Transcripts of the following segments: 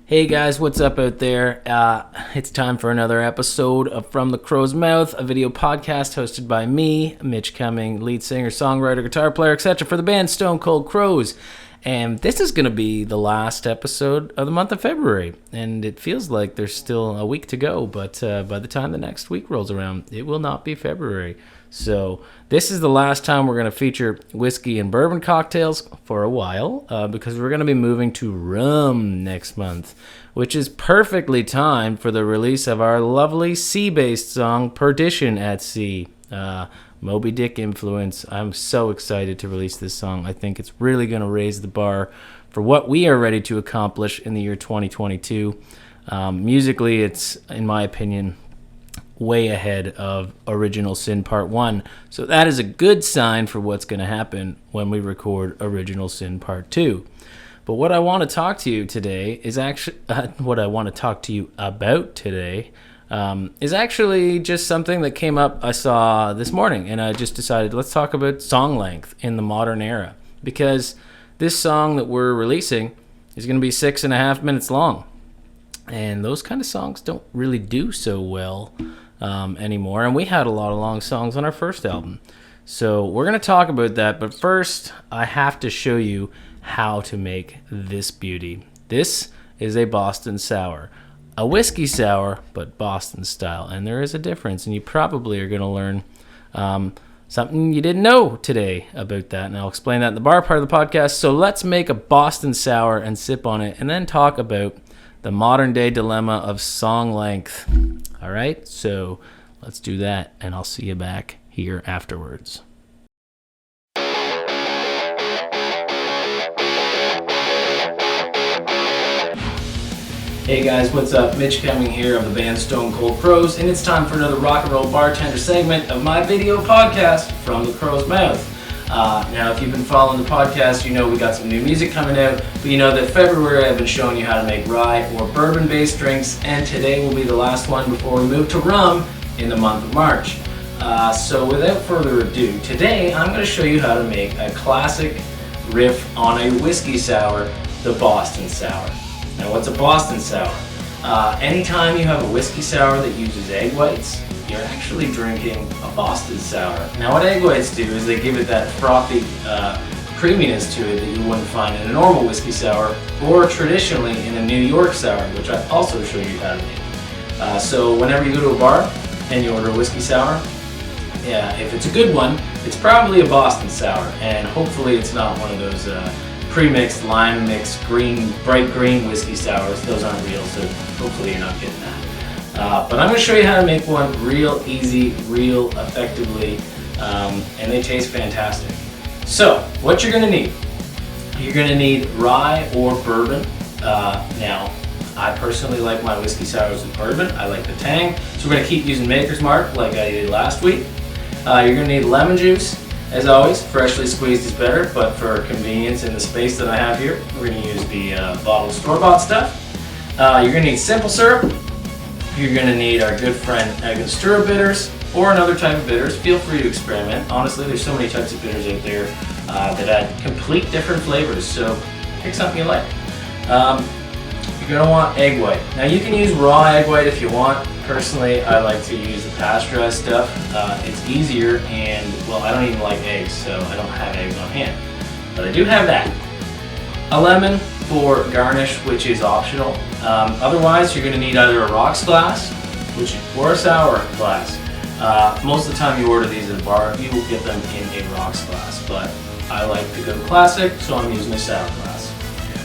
Hey guys, what's up out there? It's time for another episode of From the Crow's Mouth, a video podcast hosted by me, Mitch Cumming, lead singer, songwriter, guitar player, etc. for the band Stone Cold Crows. And this is going to be the last episode of the month of February. And it feels like there's still a week to go, but by the time the next week rolls around, it will not be February. So this is the last time we're going to feature whiskey and bourbon cocktails for a while because we're going to be moving to rum next month, which is perfectly timed for the release of our lovely sea-based song, Perdition at Sea. Moby Dick influence. I'm so excited to release this song. I think it's really going to raise the bar for what we are ready to accomplish in the year 2022. Musically, it's, in my opinion, way ahead of Original Sin Part 1. So that is a good sign for what's going to happen when we record Original Sin Part 2. But what I want to talk to you today is actually, what I want to talk to you about today is actually just something that came up I saw this morning. And I just decided, let's talk about song length in the modern era. Because this song that we're releasing is going to be 6.5 minutes long. And those kind of songs don't really do so well anymore, and we had a lot of long songs on our first album, so we're going to talk about that. But first, I have to show you how to make this beauty. This is a Boston Sour, a whiskey sour, but Boston style, and there is a difference, and you probably are going to learn something you didn't know today about that, and I'll explain that in the bar part of the podcast. So let's make a Boston Sour and sip on it, and then talk about the modern day dilemma of song length. All right, so let's do that, and I'll see you back here afterwards. Hey guys, what's up? Mitch Cumming here of the band Stone Cold Crows, and it's time for another rock and roll bartender segment of my video podcast, From the Crow's Mouth. Now, if you've been following the podcast, you know we got some new music coming out, but you know that February I've been showing you how to make rye or bourbon-based drinks, and today will be the last one before we move to rum in the month of March. So without further ado, today I'm going to show you how to make a classic riff on a whiskey sour, the Boston Sour. Now, what's a Boston Sour? Anytime you have a whiskey sour that uses egg whites, you're actually drinking a Boston Sour. Now, what egg whites do is they give it that frothy creaminess to it that you wouldn't find in a normal whiskey sour, or traditionally in a New York sour, which I also show you how to make. So whenever you go to a bar and you order a whiskey sour, if it's a good one, it's probably a Boston Sour, and hopefully it's not one of those pre-mixed, lime-mixed, bright green whiskey sours. Those aren't real, so hopefully you're not getting that. But I'm going to show you how to make one real easy, real effectively, and they taste fantastic. So, what you're going to need, you're going to need rye or bourbon. Now, I personally like my whiskey sours with bourbon. I like the tang, so we're going to keep using Maker's Mark like I did last week. You're going to need lemon juice. As always, freshly squeezed is better, but for convenience in the space that I have here, we're going to use the bottled store-bought stuff. You're going to need simple syrup. You're going to need our good friend Angostura bitters, or another type of bitters. Feel free to experiment. Honestly, there's so many types of bitters out there that add complete different flavors, so pick something you like. You're going to want egg white. Now, you can use raw egg white if you want. Personally, I like to use the pasteurized stuff. It's easier, and, well, I don't even like eggs, so I don't have eggs on hand. But I do have that. A lemon for garnish, which is optional. Otherwise, you're going to need either a rocks glass or a sour glass. Most of the time you order these at a bar, you will get them in a rocks glass, but I like to go classic, so I'm using a sour glass.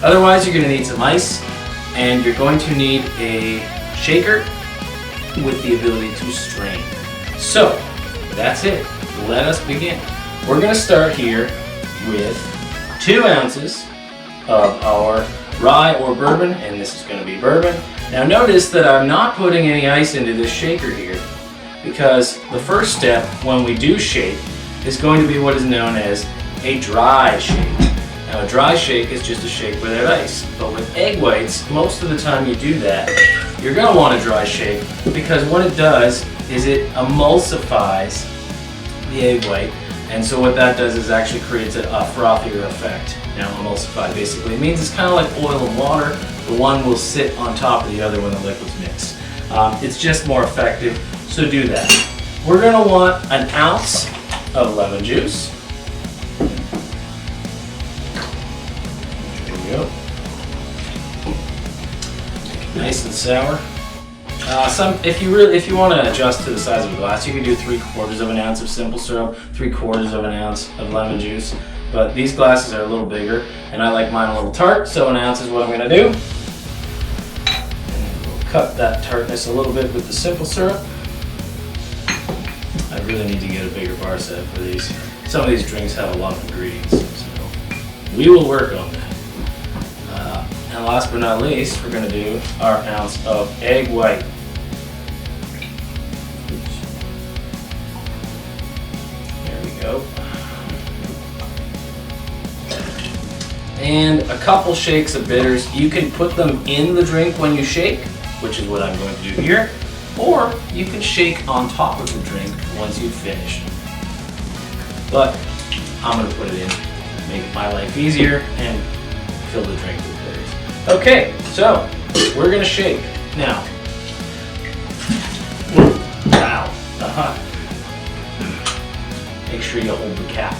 Otherwise, you're going to need some ice, and you're going to need a shaker with the ability to strain. So, that's it. Let us begin. We're going to start here with 2 ounces of our rye or bourbon, and this is going to be bourbon. Now notice that I'm not putting any ice into this shaker here, because the first step when we do shake is going to be what is known as a dry shake. Now, a dry shake is just a shake without ice, but with egg whites, most of the time you do that, you're going to want a dry shake, because what it does is it emulsifies the egg white, and so what that does is actually creates a frothier effect. Now, emulsify basically means it's kind of like oil and water, The one will sit on top of the other when the liquids mix. It's just more effective, so do that. We're going to want an ounce of lemon juice. There we go. Nice and sour. If you want to adjust to the size of the glass, you can do 3/4 of an ounce of simple syrup, 3/4 of an ounce of lemon juice. But these glasses are a little bigger, and I like mine a little tart, so an ounce is what I'm going to do. And we'll cut that tartness a little bit with the simple syrup. I really need to get a bigger bar set for these. Some of these drinks have a lot of ingredients, so we will work on that. And last but not least, we're going to do our ounce of egg white. Oops. There we go. And a couple shakes of bitters. You can put them in the drink when you shake, which is what I'm going to do here, or you can shake on top of the drink once you've finished. But I'm going to put it in, make my life easier, and fill the drink with bitters. Okay, so we're going to shake. Now, wow, make sure you hold the cap.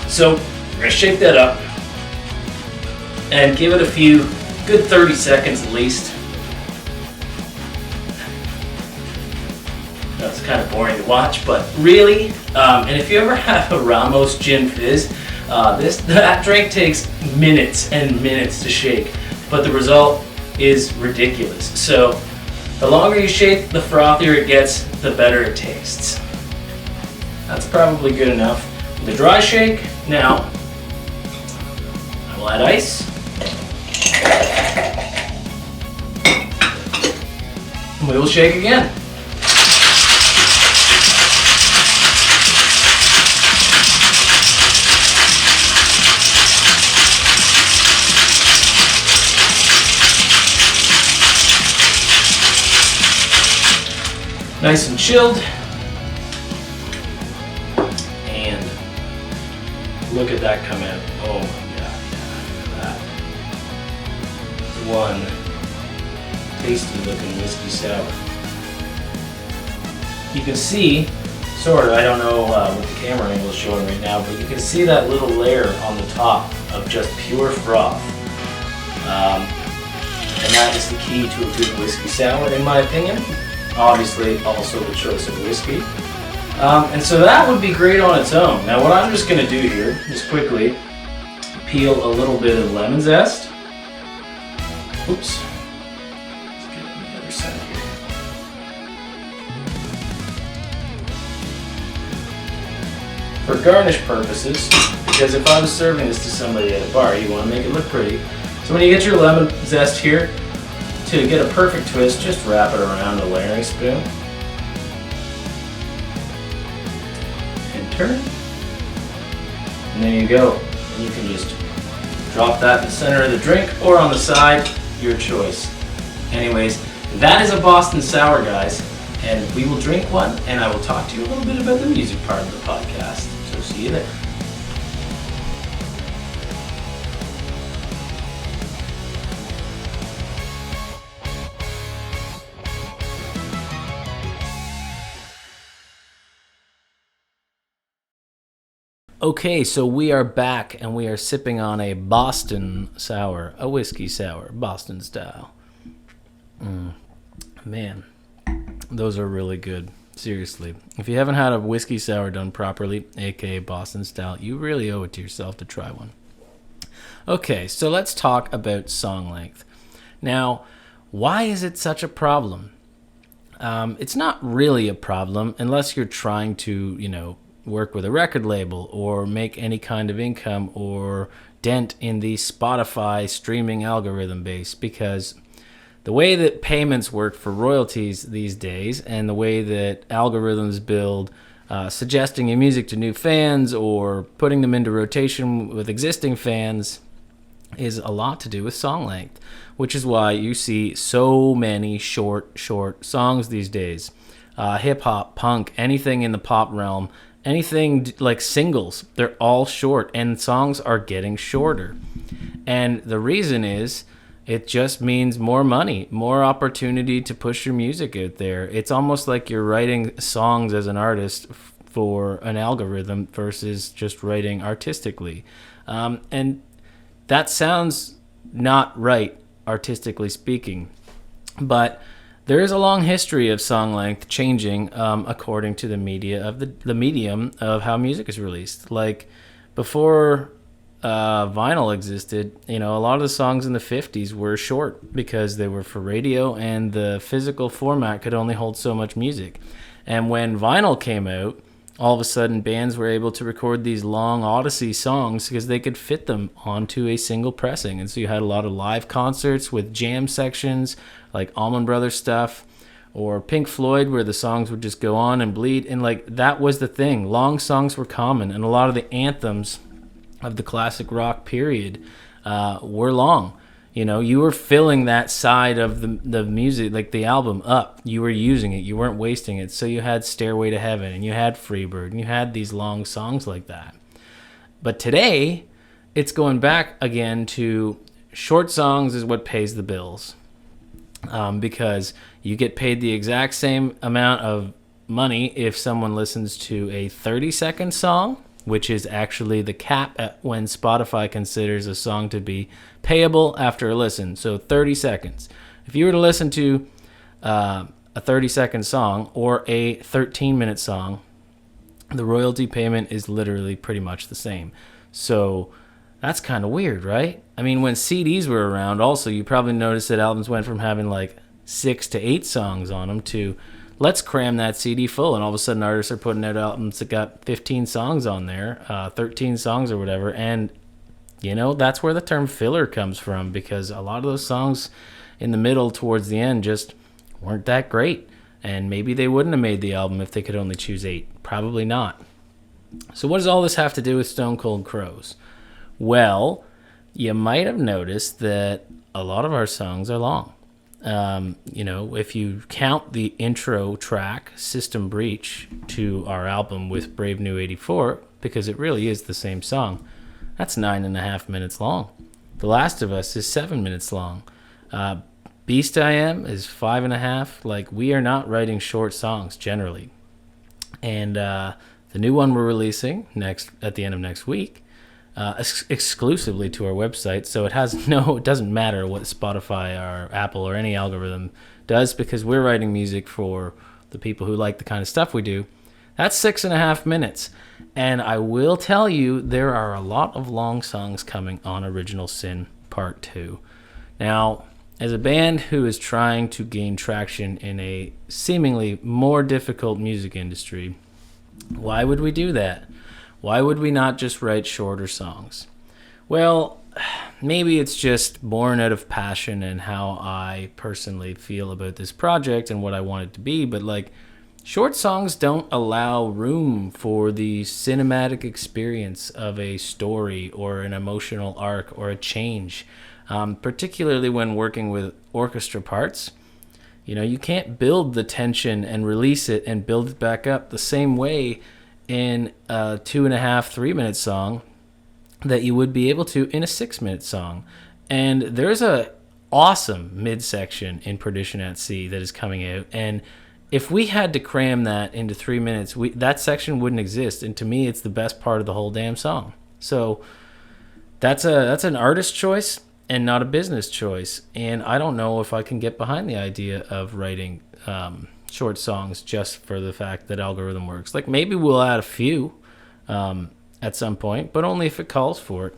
So we're going to shake that up and give it a few, good 30 seconds at least. That's kind of boring to watch, but really, and if you ever have a Ramos Gin Fizz, that drink takes minutes and minutes to shake, but the result is ridiculous. So the longer you shake, the frothier it gets, the better it tastes. That's probably good enough. The dry shake, now I will add ice. And we will shake again. Nice and chilled. And look at that come out. Oh my God, yeah, look at that. One tasty looking whiskey sour. You can see, sort of, I don't know what the camera angle is showing right now, but you can see that little layer on the top of just pure froth. And that is the key to a good whiskey sour, in my opinion. Obviously, also the choice of whiskey. And so that would be great on its own. Now what I'm just going to do here is quickly peel a little bit of lemon zest. Oops. Let's get it on the other side here. For garnish purposes, because if I was serving this to somebody at a bar, you want to make it look pretty. So when you get your lemon zest here, to get a perfect twist, just wrap it around a layering spoon. And turn. And there you go. And you can just drop that in the center of the drink or on the side, your choice. Anyways, that is a Boston Sour, guys. And we will drink one, and I will talk to you a little bit about the music part of the podcast. So see you there. Okay, so we are back and we are sipping on a Boston Sour, a whiskey sour, Boston style. Man, those are really good. Seriously. If you haven't had a whiskey sour done properly, aka Boston style, you really owe it to yourself to try one. Okay, so let's talk about song length. Now, why is it such a problem? It's not really a problem unless you're trying to, work with a record label or make any kind of income or dent in the Spotify streaming algorithm base, because the way that payments work for royalties these days and the way that algorithms build suggesting your music to new fans or putting them into rotation with existing fans is a lot to do with song length, which is why you see so many short songs these days. Hip-hop, punk, anything in the pop realm anything like singles, they're all short, and songs are getting shorter. And the reason is it just means more money, more opportunity to push your music out there. It's almost like you're writing songs as an artist for an algorithm versus just writing artistically. And that sounds not right, artistically speaking. But there is a long history of song length changing according to the media of the medium of how music is released. Like before vinyl existed, a lot of the songs in the 50s were short because they were for radio and the physical format could only hold so much music. And when vinyl came out, all of a sudden bands were able to record these long Odyssey songs because they could fit them onto a single pressing. And so you had a lot of live concerts with jam sections like Allman Brothers stuff, or Pink Floyd where the songs would just go on and bleed. And like that was the thing. Long songs were common, and a lot of the anthems of the classic rock period were long. You were filling that side of the music, like the album, up. You were using it. You weren't wasting it. So you had Stairway to Heaven, and you had Freebird, and you had these long songs like that. But today, it's going back again to short songs is what pays the bills. Because you get paid the exact same amount of money if someone listens to a 30-second song, which is actually the cap at when Spotify considers a song to be payable after a listen. So 30 seconds. If you were to listen to a 30-second song or a 13-minute song, the royalty payment is literally pretty much the same. So that's kind of weird, right? I mean, when CDs were around, also, you probably noticed that albums went from having like 6 to 8 songs on them to let's cram that CD full, and all of a sudden artists are putting out albums that got 15 songs on there, 13 songs or whatever, and that's where the term filler comes from, because a lot of those songs in the middle towards the end just weren't that great, and maybe they wouldn't have made the album if they could only choose 8. Probably not. So what does all this have to do with Stone Cold Crows? Well, you might have noticed that a lot of our songs are long. If you count the intro track, System Breach, to our album with Brave New 84, because it really is the same song, that's 9.5 minutes long. The Last of Us is 7 minutes long. Beast I Am is 5.5. Like, we are not writing short songs generally. And the new one we're releasing at the end of next week, exclusively to our website, so it doesn't matter what Spotify or Apple or any algorithm does, because we're writing music for the people who like the kind of stuff we do. That's 6.5 minutes, and I will tell you there are a lot of long songs coming on Original Sin Part 2. Now, as a band who is trying to gain traction in a seemingly more difficult music industry, why would we do that? Why would we not just write shorter songs? Well, maybe it's just born out of passion and how I personally feel about this project and what I want it to be, but like, short songs don't allow room for the cinematic experience of a story or an emotional arc or a change, particularly when working with orchestra parts. You can't build the tension and release it and build it back up the same way in a 2.5, 3-minute song that you would be able to in a 6-minute song. And there's a awesome midsection in Perdition at Sea that is coming out, and if we had to cram that into 3 minutes, that section wouldn't exist, and to me it's the best part of the whole damn song. So that's an artist choice and not a business choice, and I don't know if I can get behind the idea of writing short songs just for the fact that algorithm works. Like, maybe we'll add a few at some point, but only if it calls for it.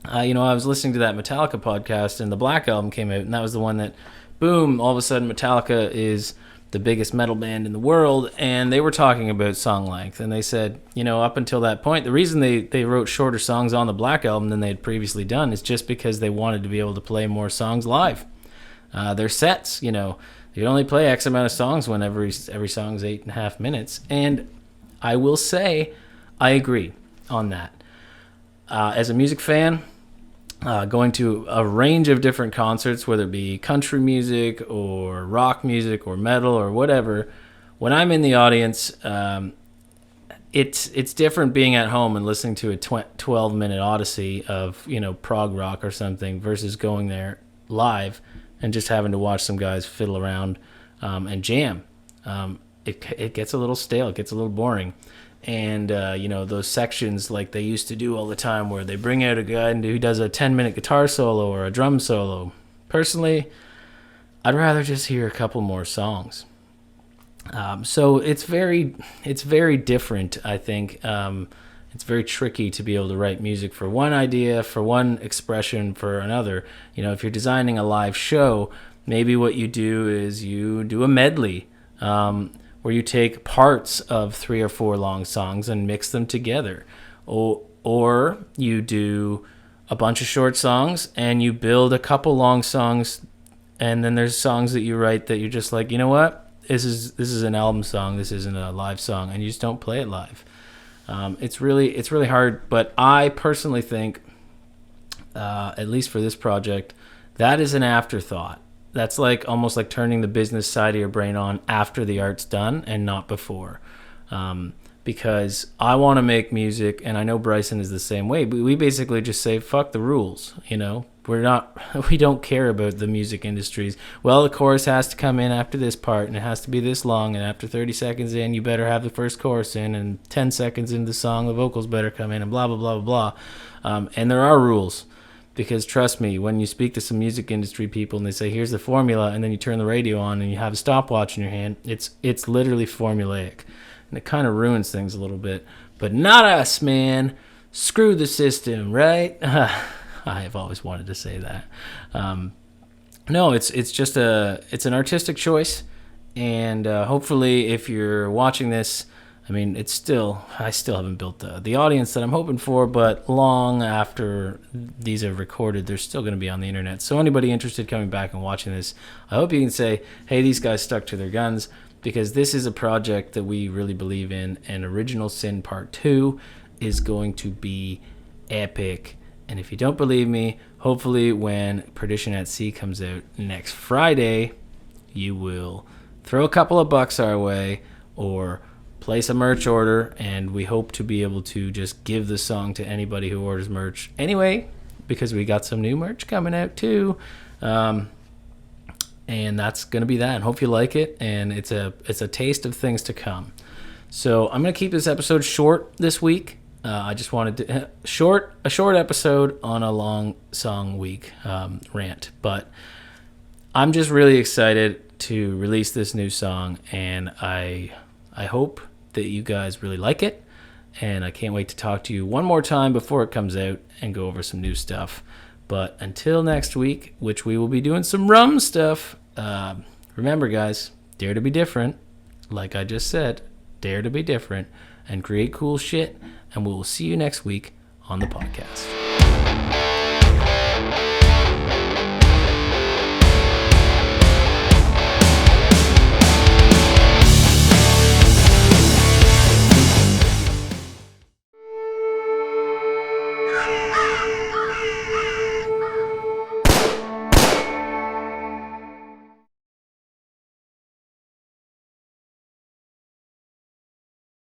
I was listening to that Metallica podcast, and the Black Album came out, and that was the one that, boom, all of a sudden Metallica is the biggest metal band in the world, and they were talking about song length, and they said, up until that point, the reason they wrote shorter songs on the Black Album than they had previously done is just because they wanted to be able to play more songs live. Their sets, you only play X amount of songs when every song is 8.5 minutes. And I will say, I agree on that. As a music fan, going to a range of different concerts, whether it be country music or rock music or metal or whatever, when I'm in the audience, it's different being at home and listening to a 12-minute odyssey of, prog rock or something versus going there live and just having to watch some guys fiddle around and jam. It gets a little stale, it gets a little boring. And, those sections like they used to do all the time where they bring out a guy who does a 10-minute guitar solo or a drum solo. Personally, I'd rather just hear a couple more songs. So it's very different, I think. It's very tricky to be able to write music for one idea, for one expression, for another. If you're designing a live show, maybe what you do is you do a medley, where you take parts of 3 or 4 long songs and mix them together. Or you do a bunch of short songs and you build a couple long songs, and then there's songs that you write that you're just like, you know what? This is an album song. This isn't a live song, and you just don't play it live. It's really hard. But I personally think, at least for this project, that is an afterthought. That's almost like turning the business side of your brain on after the art's done and not before. Because I want to make music, and I know Bryson is the same way. But we basically just say fuck the rules. We don't care about the music industries. Well, the chorus has to come in after this part, and it has to be this long, and after 30 seconds in, you better have the first chorus in, and 10 seconds into the song, the vocals better come in, and blah, blah, blah, blah, blah. And there are rules, because trust me, when you speak to some music industry people and they say, here's the formula, and then you turn the radio on and you have a stopwatch in your hand, it's literally formulaic. And it kind of ruins things a little bit. But not us, man. Screw the system, right? I have always wanted to say that. No, it's just it's an artistic choice, and hopefully, if you're watching this, I still haven't built the audience that I'm hoping for, but long after these are recorded, they're still going to be on the internet. So anybody interested coming back and watching this, I hope you can say, hey, these guys stuck to their guns, because this is a project that we really believe in, and Original Sin Part 2 is going to be epic. And if you don't believe me, hopefully when Perdition at Sea comes out next Friday, you will throw a couple of bucks our way or place a merch order, and we hope to be able to just give the song to anybody who orders merch anyway, because we got some new merch coming out too. And that's going to be that. And hope you like it, and it's a taste of things to come. So I'm going to keep this episode short this week. I just wanted to a short episode on a long song week rant, but I'm just really excited to release this new song, and I hope that you guys really like it, and I can't wait to talk to you one more time before it comes out and go over some new stuff. But until next week, which we will be doing some rum stuff, remember guys, dare to be different. Like I just said, dare to be different and create cool shit. And we will see you next week on the podcast.